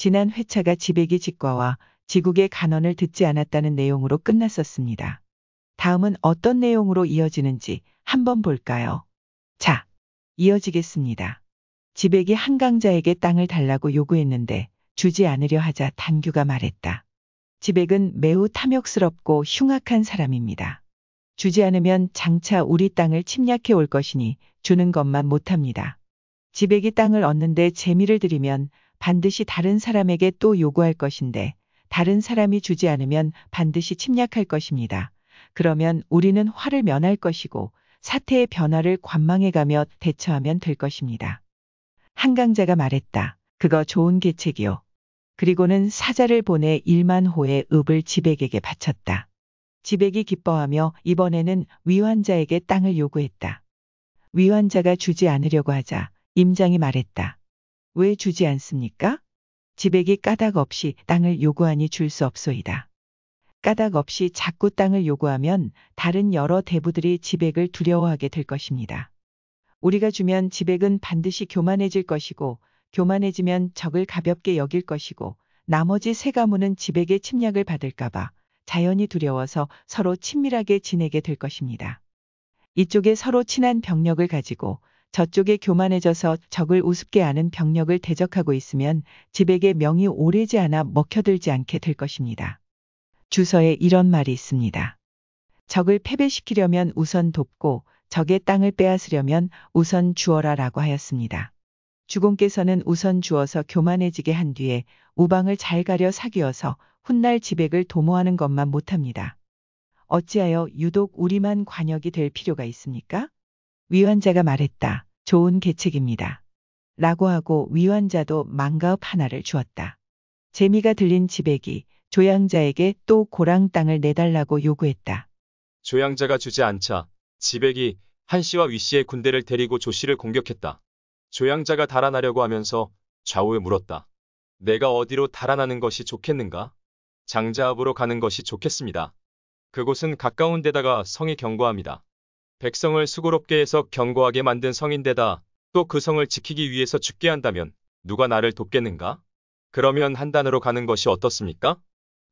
지난 회차가 지배기 직과와 지국의 간언을 듣지 않았다는 내용으로 끝났었습니다. 다음은 어떤 내용으로 이어지는지 한번 볼까요? 자, 이어지겠습니다. 지백이 한강자에게 땅을 달라고 요구했는데 주지 않으려 하자 단규가 말했다. 지백은 매우 탐욕스럽고 흉악한 사람입니다. 주지 않으면 장차 우리 땅을 침략해 올 것이니 주는 것만 못합니다. 지백이 땅을 얻는데 재미를 들이면 반드시 다른 사람에게 또 요구할 것인데 다른 사람이 주지 않으면 반드시 침략할 것입니다. 그러면 우리는 화를 면할 것이고 사태의 변화를 관망해가며 대처하면 될 것입니다. 한강자가 말했다. 그거 좋은 계책이요. 그리고는 사자를 보내 1만 호의 읍을 지백에게 바쳤다. 지백이 기뻐하며 이번에는 위환자에게 땅을 요구했다. 위환자가 주지 않으려고 하자 임장이 말했다. 왜 주지 않습니까? 지백이 까닭 없이 땅을 요구하니 줄 수 없소이다. 까닭 없이 자꾸 땅을 요구하면 다른 여러 대부들이 지백을 두려워하게 될 것입니다. 우리가 주면 지백은 반드시 교만해질 것이고 교만해지면 적을 가볍게 여길 것이고 나머지 세 가문은 지백의 침략을 받을까봐 자연히 두려워서 서로 친밀하게 지내게 될 것입니다. 이쪽에 서로 친한 병력을 가지고 저쪽에 교만해져서 적을 우습게 아는 병력을 대적하고 있으면 지백의 명이 오래지 않아 먹혀들지 않게 될 것입니다. 주서에 이런 말이 있습니다. 적을 패배시키려면 우선 돕고 적의 땅을 빼앗으려면 우선 주어라 라고 하였습니다. 주공께서는 우선 주어서 교만해지게 한 뒤에 우방을 잘 가려 사귀어서 훗날 지백을 도모하는 것만 못합니다. 어찌하여 유독 우리만 관역이 될 필요가 있습니까? 위환자가 말했다. 좋은 계책입니다. 라고 하고 위환자도 망가읍 하나를 주었다. 재미가 들린 지백이 조양자에게 또 고랑 땅을 내달라고 요구했다. 조양자가 주지 않자 지백이 한씨와 위씨의 군대를 데리고 조씨를 공격했다. 조양자가 달아나려고 하면서 좌우에 물었다. 내가 어디로 달아나는 것이 좋겠는가? 장자읍으로 가는 것이 좋겠습니다. 그곳은 가까운 데다가 성이 견고합니다. 백성을 수고롭게 해서 견고하게 만든 성인데다 또 그 성을 지키기 위해서 죽게 한다면 누가 나를 돕겠는가? 그러면 한단으로 가는 것이 어떻습니까?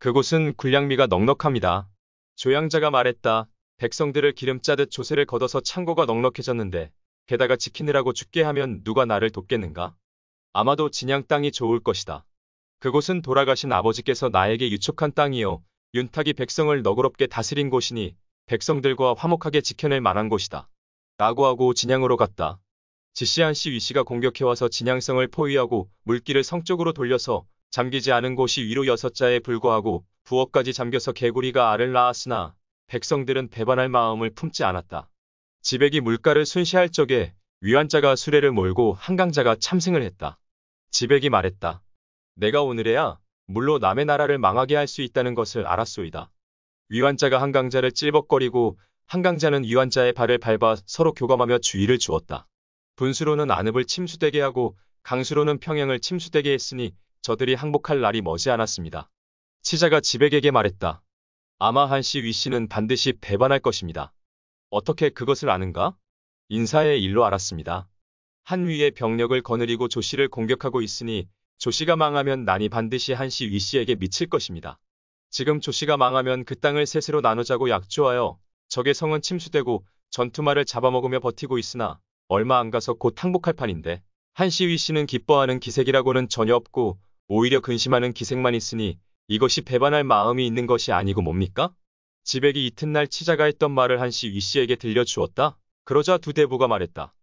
그곳은 군량미가 넉넉합니다. 조양자가 말했다. 백성들을 기름 짜듯 조세를 걷어서 창고가 넉넉해졌는데 게다가 지키느라고 죽게 하면 누가 나를 돕겠는가? 아마도 진양 땅이 좋을 것이다. 그곳은 돌아가신 아버지께서 나에게 유촉한 땅이요. 윤탁이 백성을 너그럽게 다스린 곳이니 백성들과 화목하게 지켜낼 만한 곳이다. 라고 하고 진양으로 갔다. 지시한씨 위씨가 공격해와서 진양성을 포위하고 물길을 성 쪽으로 돌려서 잠기지 않은 곳이 위로 6자에 불과하고 부엌까지 잠겨서 개구리가 알을 낳았으나 백성들은 배반할 마음을 품지 않았다. 지백이 물가를 순시할 적에 위환자가 수레를 몰고 한강자가 참승을 했다. 지백이 말했다. 내가 오늘에야 물로 남의 나라를 망하게 할 수 있다는 것을 알았소이다. 위환자가 한강자를 찔벅거리고 한강자는 위환자의 발을 밟아 서로 교감하며 주의를 주었다. 분수로는 안읍을 침수되게 하고 강수로는 평양을 침수되게 했으니 저들이 항복할 날이 머지 않았습니다. 치자가 지백에게 말했다. 아마 한씨 위씨는 반드시 배반할 것입니다. 어떻게 그것을 아는가? 인사의 일로 알았습니다. 한위의 병력을 거느리고 조씨를 공격하고 있으니 조씨가 망하면 난이 반드시 한씨 위씨에게 미칠 것입니다. 지금 조씨가 망하면 그 땅을 셋으로 나누자고 약조하여 적의 성은 침수되고 전투마를 잡아먹으며 버티고 있으나 얼마 안 가서 곧 항복할 판인데 한씨 위씨는 기뻐하는 기색이라고는 전혀 없고 오히려 근심하는 기색만 있으니 이것이 배반할 마음이 있는 것이 아니고 뭡니까? 지백이 이튿날 치자가 했던 말을 한씨 위씨에게 들려주었다. 그러자 두 대부가 말했다.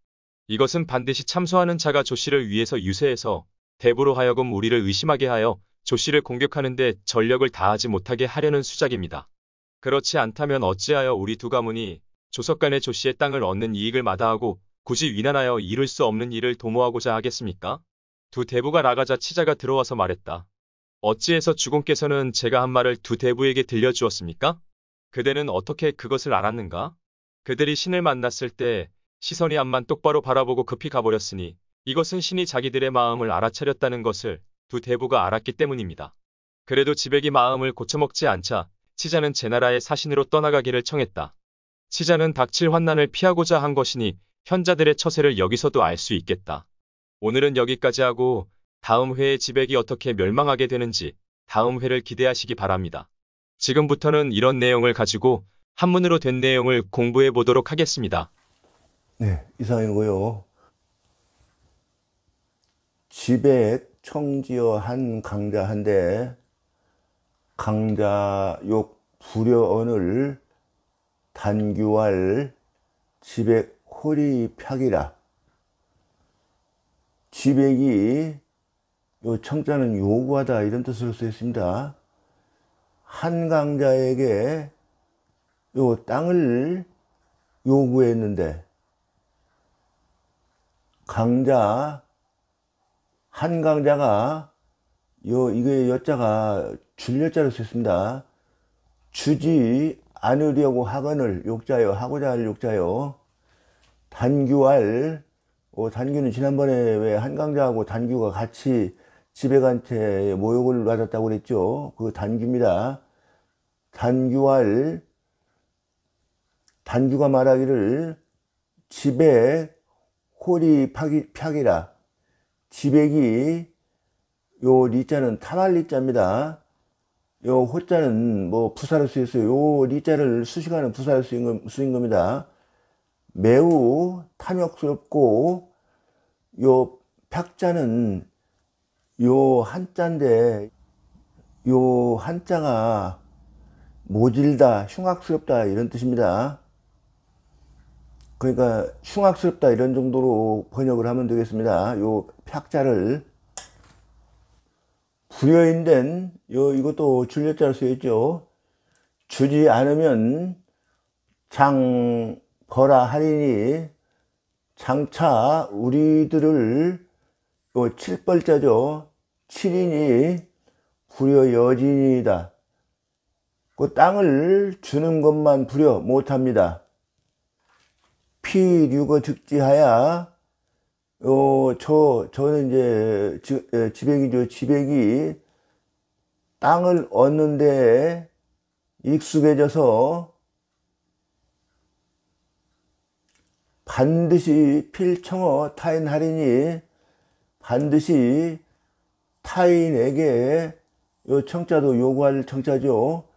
이것은 반드시 참소하는 자가 조씨를 위해서 유세해서 대부로 하여금 우리를 의심하게 하여 조씨를 공격하는데 전력을 다하지 못하게 하려는 수작입니다. 그렇지 않다면 어찌하여 우리 두 가문이 조석간의 조씨의 땅을 얻는 이익을 마다하고 굳이 위난하여 이룰 수 없는 일을 도모하고자 하겠습니까? 두 대부가 나가자 치자가 들어와서 말했다. 어찌해서 주공께서는 제가 한 말을 두 대부에게 들려주었습니까? 그대는 어떻게 그것을 알았는가? 그들이 신을 만났을 때 시선이 앞만 똑바로 바라보고 급히 가버렸으니 이것은 신이 자기들의 마음을 알아차렸다는 것을 두 대부가 알았기 때문입니다. 그래도 지백이 마음을 고쳐먹지 않자 치자는 제나라의 사신으로 떠나가기를 청했다. 치자는 닥칠 환난을 피하고자 한 것이니 현자들의 처세를 여기서도 알 수 있겠다. 오늘은 여기까지 하고 다음 회에 지백이 어떻게 멸망하게 되는지 다음 회를 기대하시기 바랍니다. 지금부터는 이런 내용을 가지고 한문으로 된 내용을 공부해 보도록 하겠습니다. 네, 이상이고요. 지백 청지어 한 강자 한데 강자욕 불여언을 단규할 지백 호리팍이라. 지백이 요 청자는 요구하다 이런 뜻으로 쓰여 있습니다. 한 강자에게 요 땅을 요구했는데 한 강자가 이게 여자가 줄여자로 쓰였습니다. 주지 않으려고 하거늘 욕자요, 하고자 할 욕자요. 단규할, 단규는 지난번에 왜 한강자하고 단규가 같이 지백한테 모욕을 받았다고 그랬죠. 그 단규입니다. 단규할, 단규가 말하기를 지백 호리 팍이라. 지백이 요 리자는 탐할 리자입니다. 요 호자는 뭐 부사로 쓰였어요. 요 리자를 수식하는 부사로 쓰인 겁니다. 매우 탐욕스럽고 요 팍자는 요 한자인데 요 한자가 모질다, 흉악스럽다 이런 뜻입니다. 그러니까 흉악스럽다 이런 정도로 번역을 하면 되겠습니다. 요 팍자를 불여인된 이것도 줄여자로 쓰여있죠. 주지 않으면 장 벌하 하리니 장차 우리들을 요 칠벌자죠. 칠인이 불여 여진이다. 그 땅을 주는 것만 불여 못합니다. 피류거 즉지하야 저는 이제 지백이죠. 지백이 땅을 얻는데 익숙해져서 반드시 필청어 타인하리니 반드시 타인에게 요 청자도 요구할 청자죠.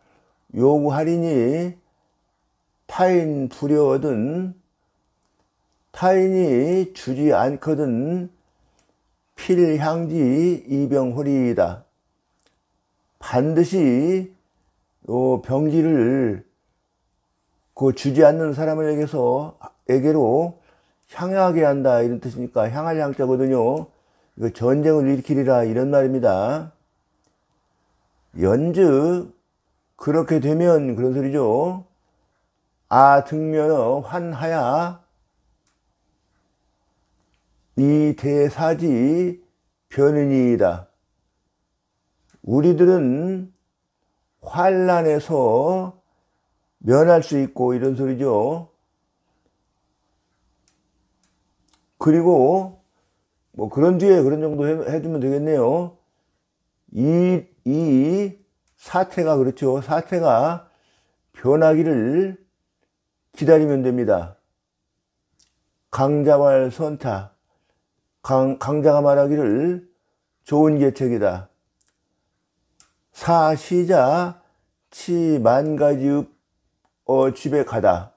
요구하리니 타인 불여든 타인이 주지 않거든 필향지 이병홀이다. 반드시 요 병지를 그 주지 않는 사람에게로 향하게 한다 이런 뜻이니까 향할 향자거든요. 이거 전쟁을 일으키리라 이런 말입니다. 연즉 그렇게 되면 그런 소리죠. 아 등면어 환하야 이 대사지 변은이다. 우리들은 환난에서 면할 수 있고 이런 소리죠. 그리고 뭐 그런 뒤에 그런 정도 해주면 되겠네요. 이 사태가 그렇죠. 사태가 변하기를 기다리면 됩니다. 강자왈 선타. 강자가 말하기를 좋은 계책이다. 사시자 치 만가지읍 지백하다.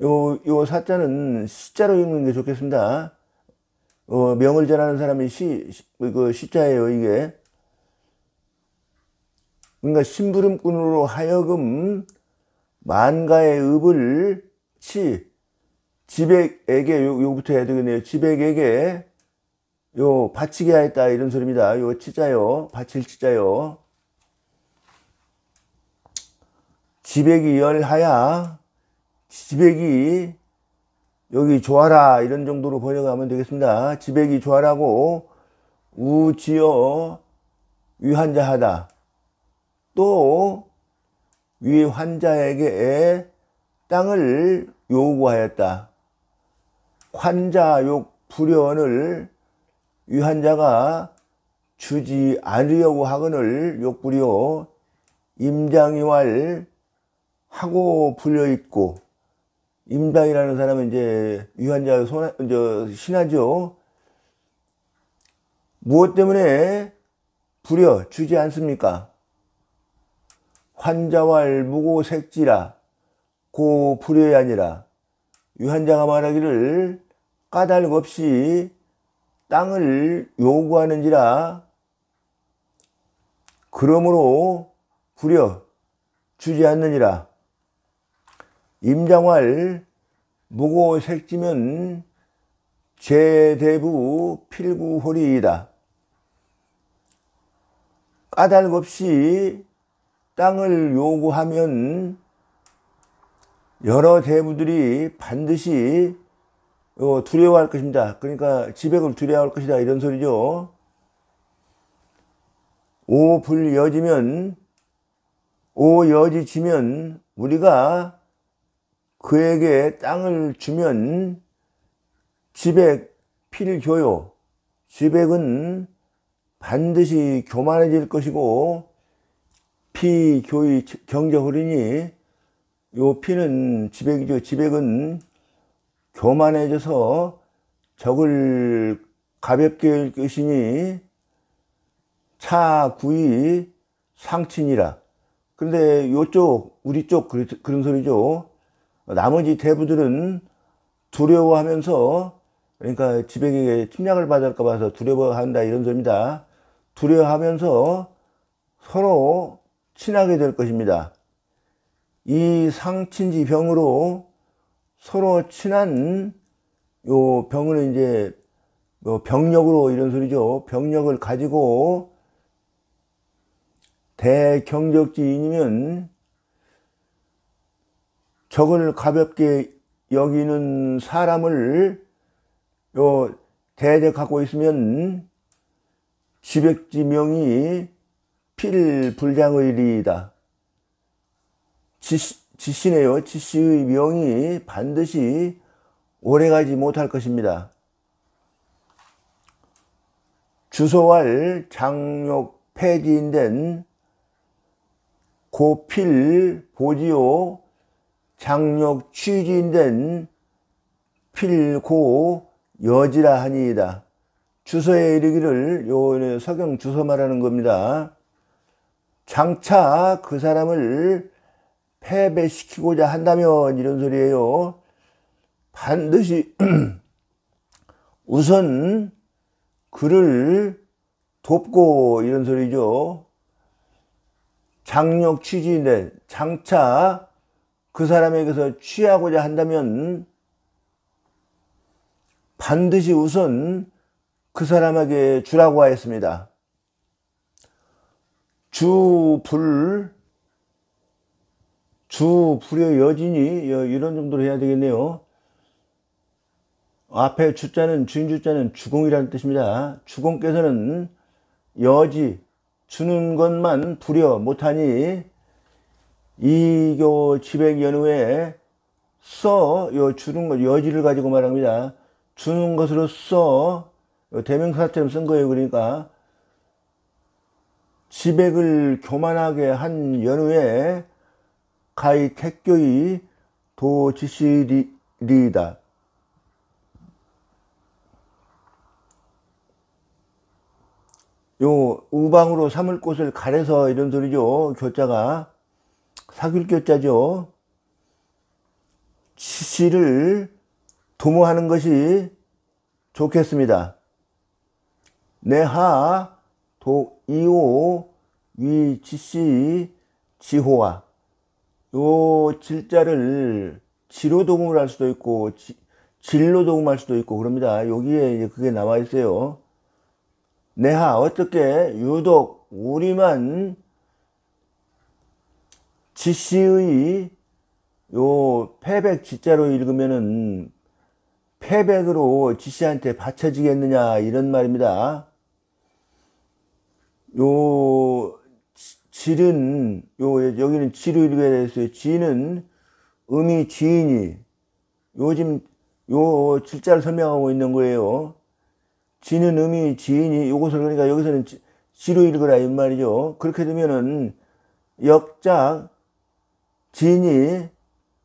요 사자는 시자로 읽는 게 좋겠습니다. 명을 전하는 사람이 시자예요, 이게. 그러니까 심부름꾼으로 하여금 만가의 읍을 지백에게 요부터 해야 되겠네요. 지백에게 바치게 하였다 이런 소리입니다. 요 치자요. 바칠 치자요. 지백이 열하야 지백이 여기 좋아라 이런 정도로 번역하면 되겠습니다. 지백이 좋아라고 우지어 위환자하다. 또 위환자에게 땅을 요구하였다. 환자욕 불여언을 위환자가 주지 않으려고 하거늘 욕불여 임장이왈 하고 불려있고 임장이라는 사람은 이제 위환자 신하죠. 무엇 때문에 부려 주지 않습니까? 환자왈 무고색지라 고 불효이 아니라 유한자가 말하기를 까닭 없이 땅을 요구하는지라 그러므로 부려 주지 않느니라. 임장왈 무고색지면 제대부 필구홀이이다. 까닭 없이 땅을 요구하면 여러 대부들이 반드시 두려워할 것입니다. 그러니까 지백을 두려워할 것이다 이런 소리죠. 오여지치면 우리가 그에게 땅을 주면 지백 필교요. 지백은 반드시 교만해질 것이고 피교의 경제홀이니 요 피는 지백이죠. 지백은 교만해져서 적을 가볍게 할 것이니 차구이 상친이라. 그런데 요쪽 우리 쪽 그런 소리죠. 나머지 대부들은 두려워하면서 그러니까 지백에게 침략을 받을까 봐서 두려워한다 이런 소리입니다. 두려워하면서 서로 친하게 될 것입니다. 이 상친지 병으로 서로 친한 요 병은 이제 병력으로 이런 소리죠. 병력을 가지고 대경적지인이면 적을 가볍게 여기는 사람을 대적하고 있으면 지백지명이 필불장의리이다. 지씨네요. 지씨의 명이 반드시 오래가지 못할 것입니다. 주소할 장욕 폐지인된 고필 보지요 장욕 취지인된 필고 여지라 하니이다. 주소에 이르기를 요 서경 주소 말하는 겁니다. 장차 그 사람을 패배시키고자 한다면 이런 소리예요. 반드시 우선 그를 돕고 이런 소리죠. 장욕 취지인데 장차 그 사람에게서 취하고자 한다면 반드시 우선 그 사람에게 주라고 하였습니다. 주불의 여진이 이런 정도로 해야 되겠네요. 앞에 주자는 주인주자는 주공이라는 뜻입니다. 주공께서는 여지 주는 것만 부려 못하니 이교 지백연후에 주는 것 여지를 가지고 말합니다. 주는 것으로서 대명사처럼 쓴 거예요. 그러니까 지백을 교만하게 한 연후에 가히 택교의 도지시리이다. 요 우방으로 삼을 곳을 가려서 이런 소리죠. 교자가 사귤교자죠. 지시를 도모하는 것이 좋겠습니다. 내하 도이오 위 지시 지호와 요 질자를 지로 도금을 할 수도 있고 질로 도금할 수도 있고 그럽니다. 여기에 이제 그게 나와 있어요. 내하 어떻게 유독 우리만 지시의 요 패백 지자로 읽으면은 패백으로 지시한테 바쳐지겠느냐 이런 말입니다. 요 질은 여기는 지로 읽어야 되겠어요. 지는 음이 지인이 요즘 요 질자를 설명하고 있는 거예요. 지는 음이 지인이 요것을 그러니까 여기서는 지로 읽으라 이 말이죠. 그렇게 되면은 역작 진이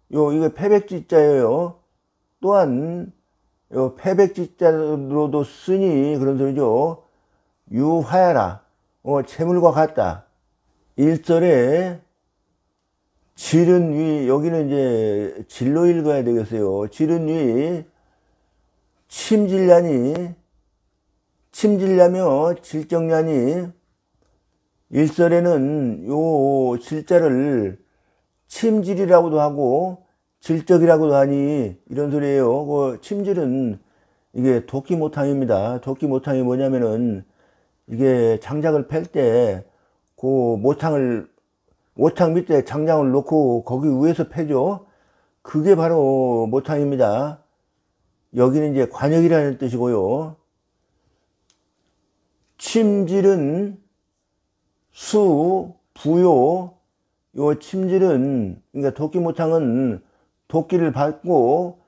이거 패백지자예요. 또한 요 패백지자로도 쓰니 그런 소리죠. 유하야라. 채물과 같다. 일절에 질은 위, 여기는 이제 질로 읽어야 되겠어요. 질은 위, 침질냐니, 침질냐며 질정냐니. 일설에는 요 질자를 침질이라고도 하고 질적이라고도 하니 이런 소리예요. 그 침질은 이게 도끼모탕입니다. 도끼모탕이 뭐냐면은 이게 장작을 팰 때 그 모탕 밑에 장작을 놓고 거기 위에서 패죠. 그게 바로 모탕입니다. 여기는 이제 관역이라는 뜻이고요. 침질은 수, 부요. 요 침질은, 그러니까 도끼모탕은 도끼를 밟고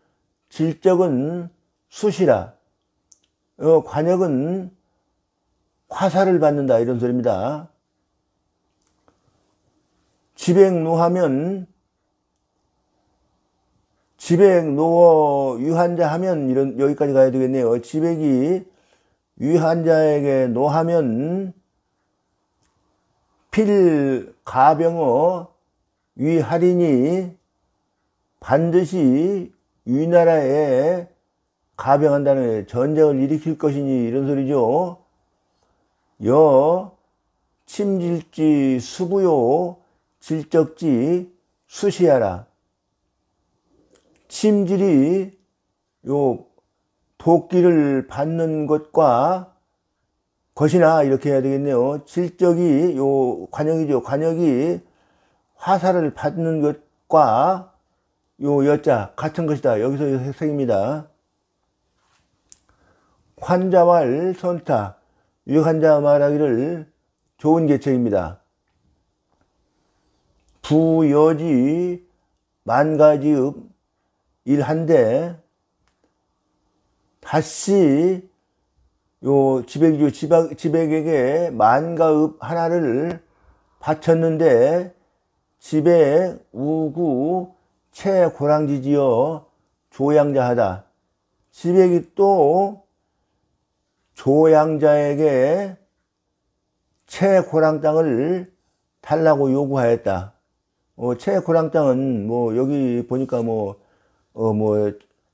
질적은 숫이라. 관역은 화살을 받는다 이런 소리입니다. 지백노하면 지백노어 유한자 하면 이런 여기까지 가야 되겠네요. 지백이 유한자에게 노하면 필 가병어 위하리니 반드시 위나라에 가병한다는 전쟁을 일으킬 것이니 이런 소리죠. 여 침질지 수부요 질적지 수시하라. 침질이 요 도끼를 받는 것과 것이나 이렇게 해야 되겠네요. 질적이 요 관역이죠. 관역이 화살을 받는 것과 요 여자 같은 것이다. 여기서 핵심입니다. 환자왈 선타. 유한자 말하기를 좋은 계책입니다. 부여지 만가지읍 일한데 다시 요 지백에게 만가읍 하나를 바쳤는데 지백 우구 채고랑지지어 조양자하다. 지백이 또 조양자에게 채고랑 땅을 달라고 요구하였다. 채고랑 땅은 뭐 여기 보니까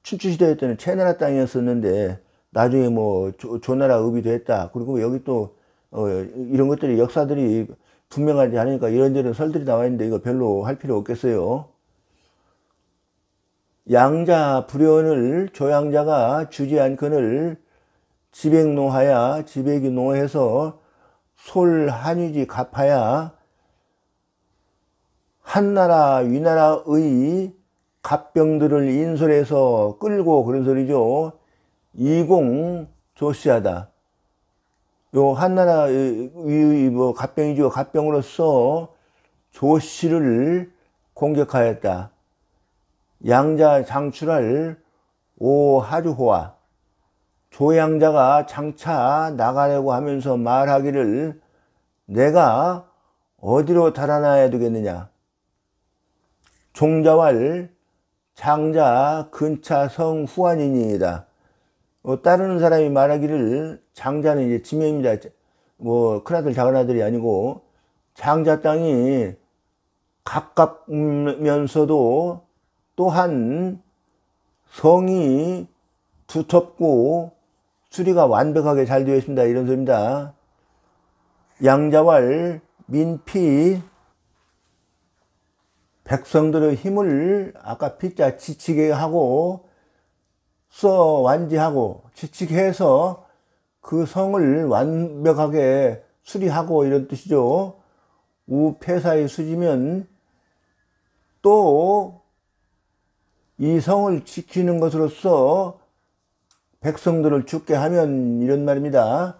춘추시대 때는 채나라 땅이었었는데 나중에 뭐 조나라 읍이 됐다. 그리고 여기 또 이런 것들이 역사들이 분명하지 않으니까 이런저런 설들이 나와 있는데 이거 별로 할 필요 없겠어요. 양자 불연을 조양자가 주지 않거늘 지백노하야 지백이 노해서 솔한유지 갚아야 한나라 위나라의 갑병들을 인솔해서 끌고 그런 소리죠. 이공 조시하다. 요 한나라 뭐 갑병이죠. 갑병으로서 조씨를 공격하였다. 양자 장출할 오하주호와 조양자가 장차 나가려고 하면서 말하기를 내가 어디로 달아나야 되겠느냐. 종자왈 장자 근차성 후환이니이다. 따르는 사람이 말하기를 장자는 이제 지명입니다. 뭐 큰아들 작은아들이 아니고 장자 땅이 가깝면서도 또한 성이 두텁고 수리가 완벽하게 잘 되어 있습니다. 이런 소리입니다. 양자왈 민피 백성들의 힘을 아까 피자 지치게 하고 써 완지하고 지치게 해서 그 성을 완벽하게 수리하고 이런 뜻이죠. 우폐사의 수지면 또 이 성을 지키는 것으로서 백성들을 죽게 하면 이런 말입니다.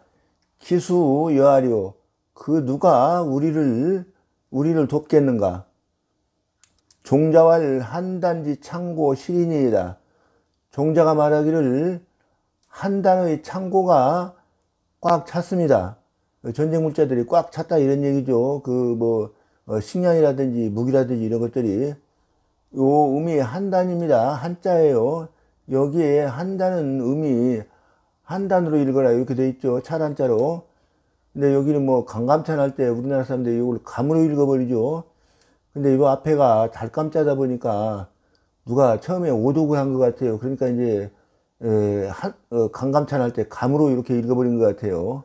기수 여하리오. 그 누가 우리를 돕겠는가. 종자왈 한단지 창고 실인이다. 종자가 말하기를 한 단의 창고가 꽉 찼습니다. 전쟁 물자들이 꽉 찼다 이런 얘기죠. 식량이라든지 무기라든지 이런 것들이. 요 음이 한 단입니다. 한자예요. 여기에 한 단은 음이 한 단으로 읽어라 이렇게 돼 있죠. 찰한자로. 근데 여기는 뭐 강감찬 할 때 우리나라 사람들이 이걸 감으로 읽어버리죠. 근데 이 앞에가 달감자다 보니까 누가 처음에 오독을 한 것 같아요. 그러니까 이제 강감찬 할 때 감으로 이렇게 읽어버린 것 같아요.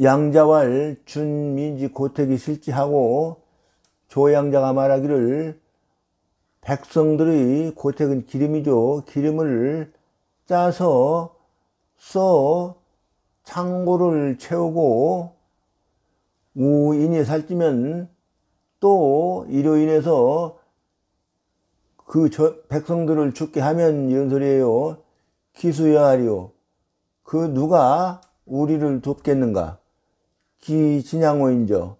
양자왈 준민지 고택이 실지하고 조양자가 말하기를 백성들의 고택은 기름이죠. 기름을 짜서 써 창고를 채우고 우인이 살찌면 또 이로 인해서 그 백성들을 죽게 하면 이런 소리예요. 기수여하리요. 그 누가 우리를 돕겠는가? 기진양호인저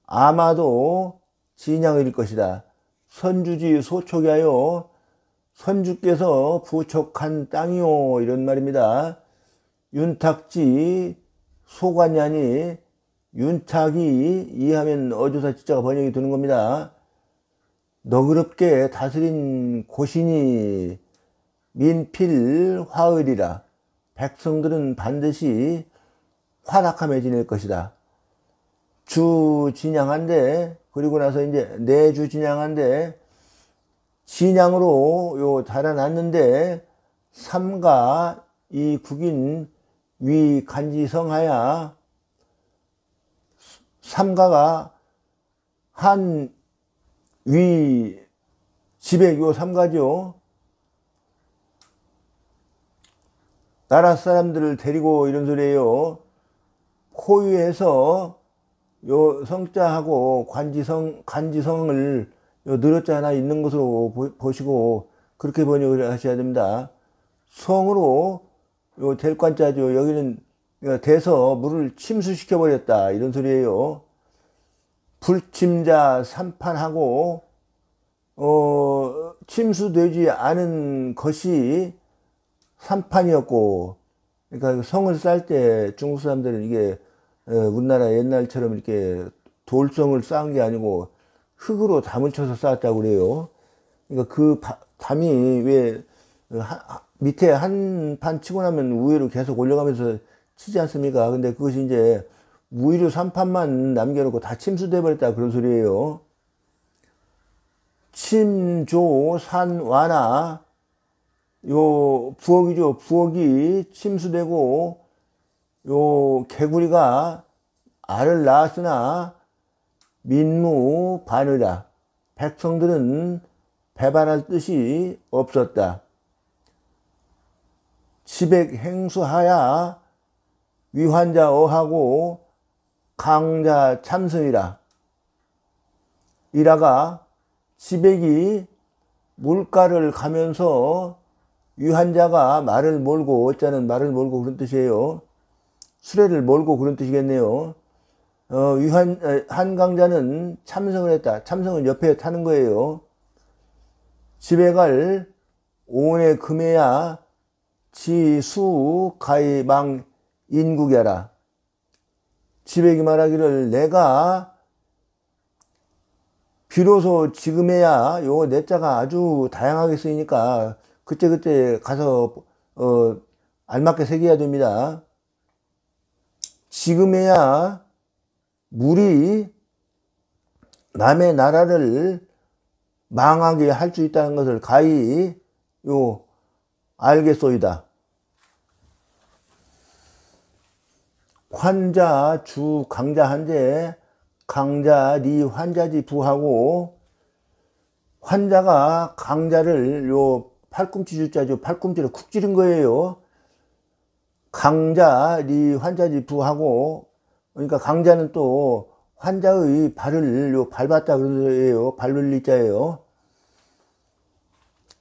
아마도 진양일 것이다. 선주지 소촉이 하여 선주께서 부촉한 땅이요 이런 말입니다. 윤탁지 소관냐니 윤탁이 이해하면 어조사 지자가 번역이 되는 겁니다. 너그럽게 다스린 고신이 민필 화을이라. 백성들은 반드시 화락함에 지낼 것이다. 주 진양한데 그리고 나서 이제 내주 진양한데 진양으로 요 달아났는데 삼가 이 국인 위 간지성하야 삼가가 한 위 지백 요 삼가죠. 나라 사람들을 데리고 이런 소리예요. 호위해서 요 성자하고 간지성을 요 늘어자 하나 있는 것으로 보시고 그렇게 번역을 하셔야 됩니다. 성으로 요 델관자죠. 여기는 대서 물을 침수시켜 버렸다 이런 소리예요. 불침자 삼판하고 침수되지 않은 것이 삼판이었고, 그러니까 성을 쌓을 때 중국 사람들은 이게 우리나라 옛날처럼 이렇게 돌성을 쌓은 게 아니고 흙으로 담을 쳐서 쌓았다고 그래요. 그러니까 그 담이 왜 밑에 한 판 치고 나면 위로 계속 올라가면서 치지 않습니까? 근데 그것이 이제 위로 3판만 남겨놓고 다 침수돼 버렸다 그런 소리예요. 침조 산와나 요 부엌이죠. 부엌이 침수되고 요 개구리가 알을 낳았으나 민무 반의라. 백성들은 배반할 뜻이 없었다. 지백 행수하야 위환자 어하고 강자 참선이라. 이라가 지백이 물가를 가면서 위환자가 말을 몰고 어쩌는 말을 몰고 그런 뜻이에요. 수레를 몰고 그런 뜻이겠네요. 한강자는 참성을 했다. 참성은 옆에 타는 거예요. 지백을 오온에 금해야 지수 가이망 인국야라. 지백이 말하기를 내가 비로소 지금에야 요 내자가 아주 다양하게 쓰이니까 그때 가서 알맞게 새겨야 됩니다. 지금에야 물이 남의 나라를 망하게 할 수 있다는 것을 가히 요 알겠소이다. 환자 주 강자한데 강자 리 환자지 부하고 환자가 강자를 요 팔꿈치 주자죠. 팔꿈치를 쿡 찌른 거예요. 강자 리 환자지 부하고 그러니까 강자는 또 환자의 발을 요 밟았다 그런 거예요. 발을 리자예요.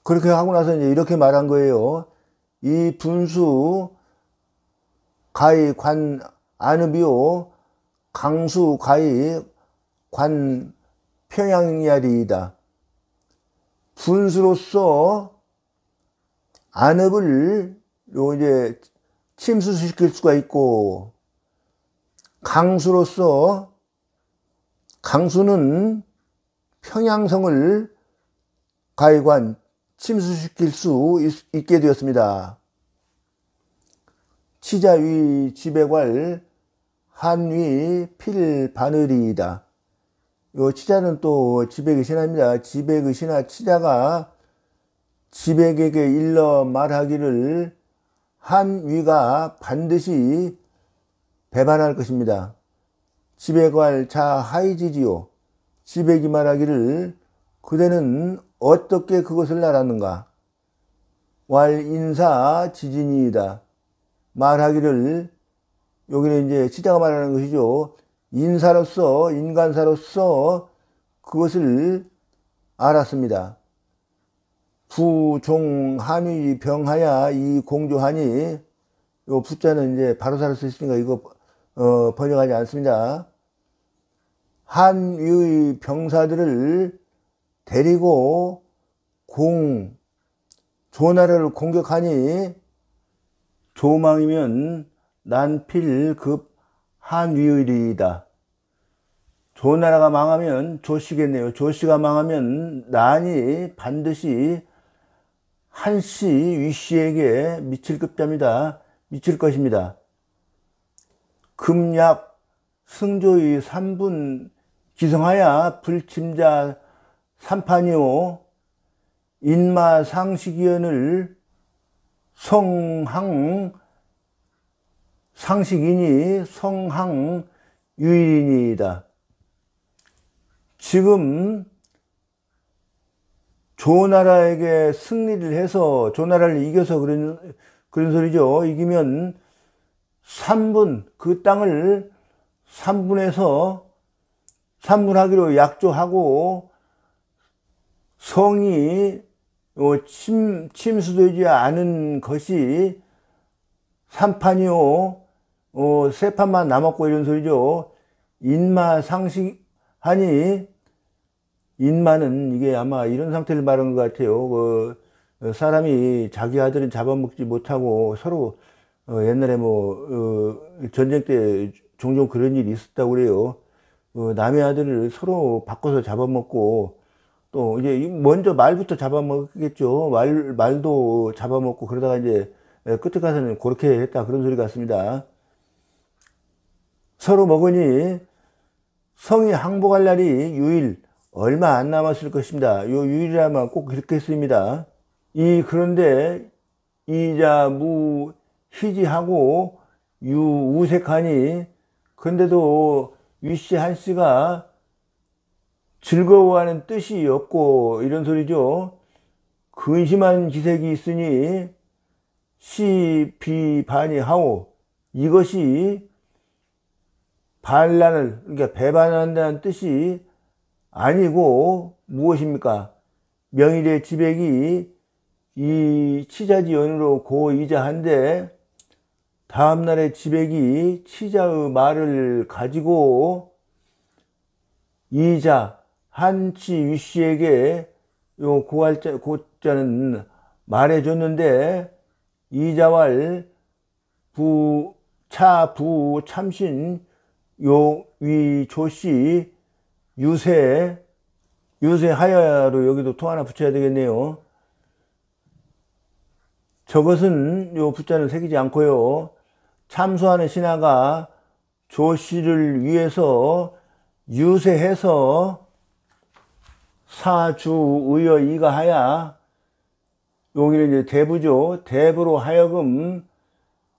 그렇게 하고 나서 이제 이렇게 말한 거예요. 이 분수 가히 관 안읍이요 강수 가히 관 평양야리이다. 분수로서 안읍을 요 이제 침수시킬 수가 있고 강수로서 강수는 평양성을 가히 관 침수시킬 수 있게 되었습니다. 치자위 지배괄 한위 필바늘이다. 요 치자는 또 지백의 신하입니다. 지백의 신하 치자가 지백에게 일러 말하기를 한위가 반드시 배반할 것입니다. 지백괄 자하이지지요. 지백이 말하기를 그대는 어떻게 그것을 알았는가? 왈 인사 지진이다. 말하기를, 여기는 이제 치자가 말하는 것이죠. 인사로서, 인간사로서 그것을 알았습니다. 부종 한위 병하야 이 공조하니, 요 부자는 이제 바로사로 쓰시니까 이거 번역하지 않습니다. 한위의 병사들을 데리고 조나라를 공격하니 조망이면 난필급 한위의리이다. 조나라가 망하면 조씨겠네요. 조씨가 망하면 난이 반드시 한씨 위씨에게 미칠 급자입니다. 미칠 것입니다. 금약 승조의 3분 기성하야 불침자 3판이요. 인마상식위원을 성항 상식이니 성항 유일이니이다. 지금 조나라에게 승리를 해서 조나라를 이겨서 그런 소리죠. 이기면 3분, 그 땅을 3분하기로 약조하고 성이 침수되지 않은 것이 3판이요. 3판만 남았고 이런 소리죠. 인마상식하니, 인마는 이게 아마 이런 상태를 말하는 것 같아요. 사람이 자기 아들은 잡아먹지 못하고 서로 옛날에 전쟁 때 종종 그런 일이 있었다고 그래요. 남의 아들을 서로 바꿔서 잡아먹고, 또 이제 먼저 말부터 잡아먹겠죠. 말도 잡아먹고 그러다가 이제 끝에 가서는 그렇게 했다, 그런 소리 같습니다. 서로 먹으니 성이 항복할 날이 유일 얼마 안 남았을 것입니다. 요 유일이라면 꼭 그렇게 씁니다. 그런데 이자 무 희지하고 유우색하니, 그런데도 위씨 한씨가 즐거워하는 뜻이 없고 이런 소리죠. 근심한 기색이 있으니 시비반이하오, 이것이 반란을, 그러니까 배반한다는 뜻이 아니고 무엇입니까? 명일의 지백이 이 치자지연으로 고이자한데, 다음날에 지백이 치자의 말을 가지고 이자 한치 위씨에게 요 고자는 말해줬는데, 이자왈 부 참신 요 위 조씨 유세하여로 여기도 또 하나 붙여야 되겠네요. 저것은 요 부자는 새기지 않고요. 참수하는 신하가 조씨를 위해서 유세해서 사주의여 이가하야, 여기는 이제 대부죠. 대부로 하여금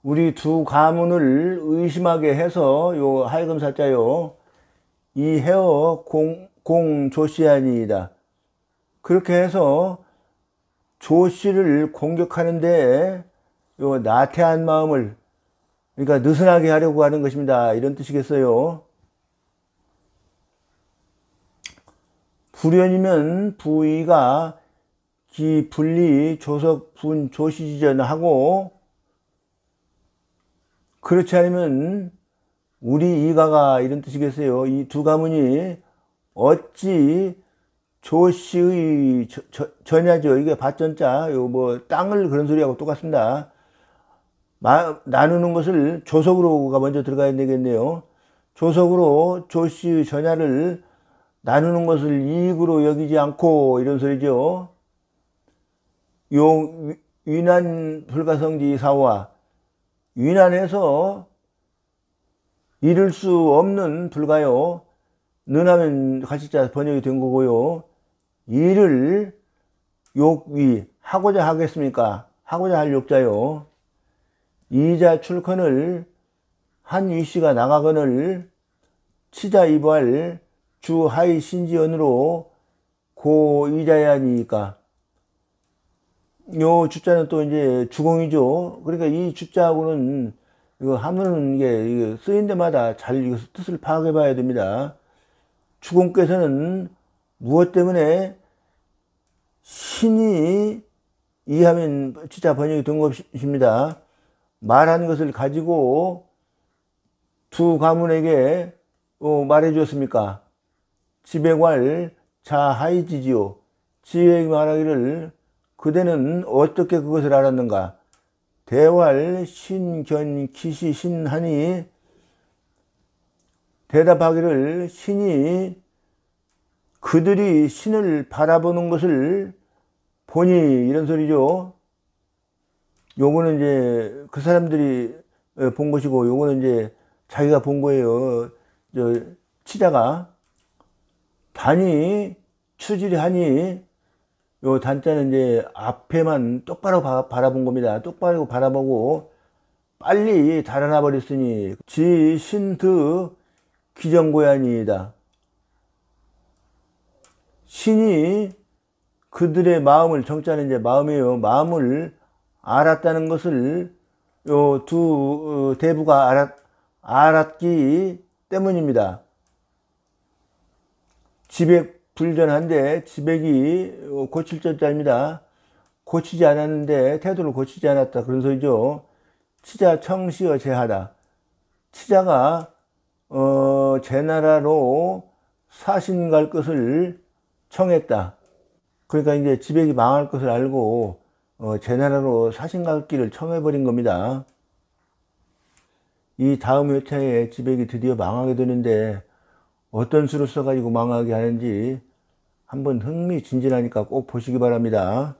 우리 두 가문을 의심하게 해서, 요 하여금 사자요, 이 헤어 공조씨아니이다. 그렇게 해서 조씨를 공격하는데 요 나태한 마음을, 그러니까 느슨하게 하려고 하는 것입니다. 이런 뜻이겠어요. 불연이면 부의가 기분리 조석 분 조시지전하고, 그렇지 않으면 우리 이가가, 이런 뜻이겠어요. 이 두 가문이 어찌 조씨의 전야죠. 이게 밭전자, 땅을 그런 소리하고 똑같습니다. 나누는 것을 조석으로가 먼저 들어가야 되겠네요. 조석으로 조씨의 전야를 나누는 것을 이익으로 여기지 않고, 이런 소리죠. 요 위난 불가성지 사와, 위난해서 이룰 수 없는 불가요. 능하면 가시자 번역이 된 거고요. 일을 욕위 하고자 하겠습니까? 하고자 할 욕자요. 이자 출컨을 한 위씨가 나가거늘 치자 이부할 주 하이 신지연으로 고 이자야니까. 요 주자는 또 이제 주공이죠. 그러니까 이 주자하고는 이거 하면은 이게 쓰인 데마다 잘 이거 뜻을 파악해 봐야 됩니다. 주공께서는 무엇 때문에 신이 이하면 진짜 번역이 된 것입니다. 말한 것을 가지고 두 가문에게 말해 주었습니까? 지배관 자하이지지요. 지혜에게 말하기를 그대는 어떻게 그것을 알았는가? 대활 신견 기시 신하니 대답하기를 신이 그들이 신을 바라보는 것을 보니 이런 소리죠. 요거는 이제 그 사람들이 본 것이고 요거는 이제 자기가 본 거예요. 저 치자가 단이 추질하니 요 단자는 이제 앞에만 똑바로 바라본 겁니다. 똑바로 바라보고 빨리 달아나 버렸으니 지 신드 기정고야니이다. 신이 그들의 마음을, 정자는 이제 마음이에요. 마음을 알았다는 것을 요 두 대부가 알았기 때문입니다. 지백 불전한데 지백이 고칠절자입니다. 고치지 않았는데 태도를 고치지 않았다 그런 소리죠. 치자 청시어 제하다. 치자가 제 나라로 사신 갈 것을 청했다. 그러니까 이제 지백이 망할 것을 알고 제 나라로 사신 갈 길을 청해버린 겁니다. 이 다음 회차에 지백이 드디어 망하게 되는데 어떤 수를 써가지고 망하게 하는지 한번 흥미진진하니까 꼭 보시기 바랍니다.